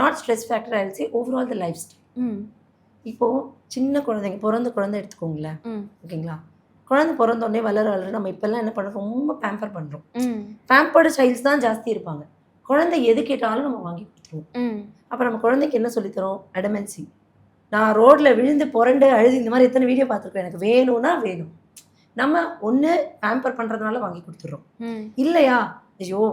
Not stress factor, I will say overall the life style. இப்போது சின்ன குழந்தைங்க பிறந்த குழந்தை எடுத்துக்கோங்களேன், ஓகேங்களா? குழந்தை பிறந்தோடனே வளர நம்ம இப்போல்லாம் என்ன பண்ணுறோம், ரொம்ப பேம்பர் பண்ணுறோம். பேம்பர்டு சைல்ட்ஸ் தான் ஜாஸ்தி இருப்பாங்க. குழந்தை எது கேட்டாலும் நம்ம வாங்கி கொடுத்துருவோம். அப்போ நம்ம குழந்தைக்கு என்ன சொல்லித்தரோம்? அடமென்சி. நான் ரோட்டில் விழுந்து புரண்டு அழுது இந்த மாதிரி எத்தனை வீடியோ பார்த்துருக்கேன். எனக்கு வேணும்னா வேணும். நம்ம ஒன்று பேம்பர் பண்ணுறதுனால வாங்கி கொடுத்துட்றோம். இல்லையா, ஐயோ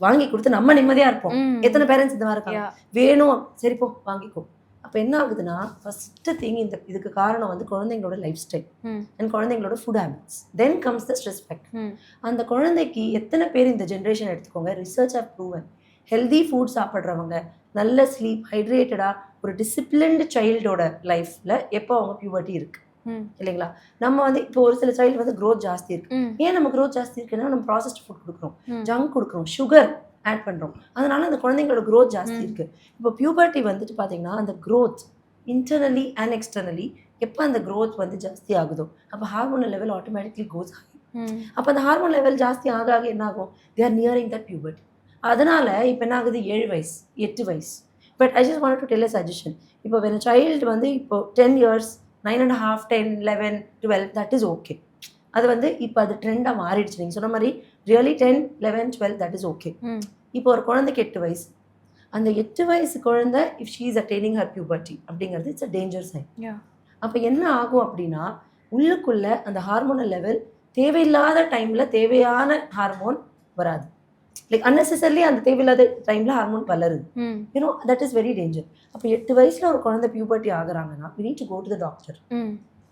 வாங்கி கொடுத்து நம்ம நிம்மதியாக இருப்போம். எத்தனை பேரண்ட்ஸ் இந்த மாதிரி இருக்காங்க, வேணும் சரிப்போ வாங்கிக்கோ. அப்போ என்ன ஆகுதுன்னா, ஃபஸ்ட்டு திங் இதுக்கு காரணம் வந்து குழந்தைங்களோட லைஃப் ஸ்டைல் அண்ட் குழந்தைங்களோட food habits. Then comes the stress factor. அந்த குழந்தைக்கு எத்தனை பேர் இந்த ஜென்ரேஷன் எடுத்துக்கோங்க, research have proven, healthy food சாப்பிட்றவங்க, நல்ல ஸ்லீப், ஹைட்ரேட்டடாக ஒரு டிசிப்ளின்டு சைல்டோட லைஃப்பில் எப்போ அவங்க பியூபர்ட்டி இருக்குது இல்லைங்களா? நம்ம வந்து இப்போ ஒரு சில சைல்டு வந்து க்ரோத் ஜாஸ்தி இருக்குது. ஏன் நம்ம க்ரோத் ஜாஸ்தி இருக்குன்னா, நம்ம ப்ராசஸ்ட் ஃபுட் கொடுக்குறோம், ஜங்க் கொடுக்குறோம், சுகர் ஆட் பண்ணுறோம். அதனால அந்த குழந்தைங்களோட க்ரோத் ஜாஸ்தி இருக்குது. இப்போ பியூபர்ட்டி வந்துட்டு பார்த்தீங்கன்னா, அந்த க்ரோத் இன்டர்னலி அண்ட் எக்ஸ்டர்னலி எப்போ அந்த க்ரோத் வந்து ஜாஸ்தி ஆகுதோ அப்போ ஹார்மோனல் லெவல் ஆட்டோமேட்டிக்லி கோஸ் ஹை. அப்போ அந்த ஹார்மோன் லெவல் ஜாஸ்தி ஆக என்ன ஆகும், they are nearing that puberty. அதனால் இப்போ என்ன ஆகுது, 7 வயசு 8 வயசு. But I just want to tell a suggestion. இப்போ வென் சைல்டு வந்து இப்போ 10 இயர்ஸ் 9.5 10 11 12 தட் இஸ் ஓகே. அது வந்து இப்போ அது ட்ரெண்டாக மாறிடுச்சு. நீங்கள் சொன்ன மாதிரி ரியலி 10 11 12 தட் இஸ் ஓகே. இப்போ ஒரு குழந்தைக்கு 8 வயசு, அந்த 8 வயசு குழந்தை if she is attaining her puberty அப்படிங்கிறது இட்ஸ் அ டேஞ்சர் சைன். அப்போ என்ன ஆகும் அப்படின்னா, உள்ளுக்குள்ள அந்த ஹார்மோனல் லெவல் தேவையில்லாத டைமில் தேவையான ஹார்மோன் வராது. லைக் அன்னெசரிலி அந்த தேவையில்லாத டைமில் ஹார்மோன் வளருது. You know that is very danger. அப்போ 8 வயசில் ஒரு குழந்தை puberty ஆகுறாங்கன்னா we need to go to the doctor.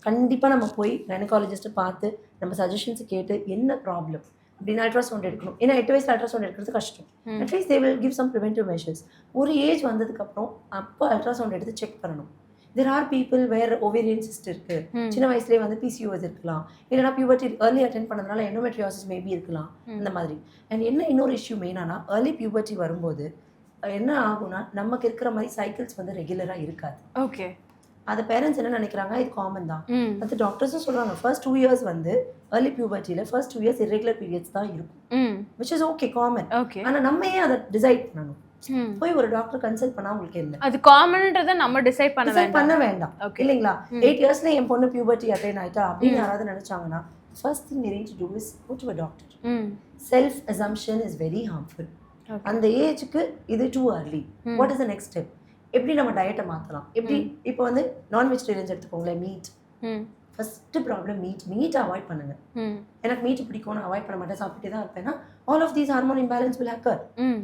கண்டிப்பாக நம்ம போய் கைனகாலஜிஸ்ட்டை பார்த்து நம்ம சஜஷன்ஸ் கேட்டு என்ன ப்ராப்ளம் அப்படின்னு அல்ட்ராசவுண்ட் எடுக்கணும். ஏன்னா 8 வயசில் அல்ட்ராசவுண்ட் எடுக்கிறது கஷ்டம். At least they will give some preventive measures. ஒரு ஏஜ் வந்ததுக்கப்புறம் அப்போ அல்ட்ராசவுண்ட் எடுத்து செக் பண்ணணும். there are people where ovarian cyst இருக்கு, சின்ன வயசுலேயே வந்து PCOS இருக்கலாம், இல்லைனா பியூபர்ட்டி ஏர்லி அட்டென்ட் பண்ணதுனால எண்டோமெட்ரியோசிஸ் மேபி இருக்கலாம், அந்த மாதிரி. அண்ட் என்ன இன்னொரு இஷ்யூ மெயினானா, ஏர்லி பியூபர்ட்டி வரும்போது என்ன ஆகும்னா, நமக்கு இருக்கிற மாதிரி சைக்கிள்ஸ் வந்து ரெகுலராக இருக்காது. ஓகே. அது பேரண்ட்ஸ் என்ன நினைக்கிறாங்க, இது காமன் தான். அது டாக்டர்ஸும் சொல்கிறாங்க, ஃபர்ஸ்ட் 2 இயர்ஸ் வந்து ஏர்லி பியூபர்ட்டியில் ஃபர்ஸ்ட் 2 இயர்ஸ் இரெகுலர் பீரியட்ஸ் தான் இருக்கும், விச் இஸ் ஓகே, காமன். ஆனால் நம்ம ஏன் அதை டிசைட் பண்ணணும்? போய் ஒரு டாக்டர் கன்சல்ட் பண்ணா உங்களுக்கு என்ன, அது காமன்ன்றதை நம்ம டிசைட் பண்ண வேண்டாம் இல்லைங்களா? 8 இயர்ஸ்ல என் பொண்ணு பியூபர்ட்டி அட்டைன் ஆயிட்டா அப்படின்னு யாராவது நினைச்சாங்கன்னா, first thing you need to do is go to a doctor. Self assumption is very harmful. அந்த ஏஜுக்கு இது too early. What is the next step? எப்படி நம்ம டயட்டை மாற்றலாம்? எப்படி இப்போ வந்து நான் வெஜிடேரியன்ஸ் எடுத்துக்கோங்களேன், meet first problem, meet avoid பண்ணுங்க. எனக்கு மீட் பிடிக்கும், நான் அவாய்ட் பண்ண மாட்டேன், சாப்பிட்டே தான் இருப்பேன்னா all of these hormone imbalance will occur.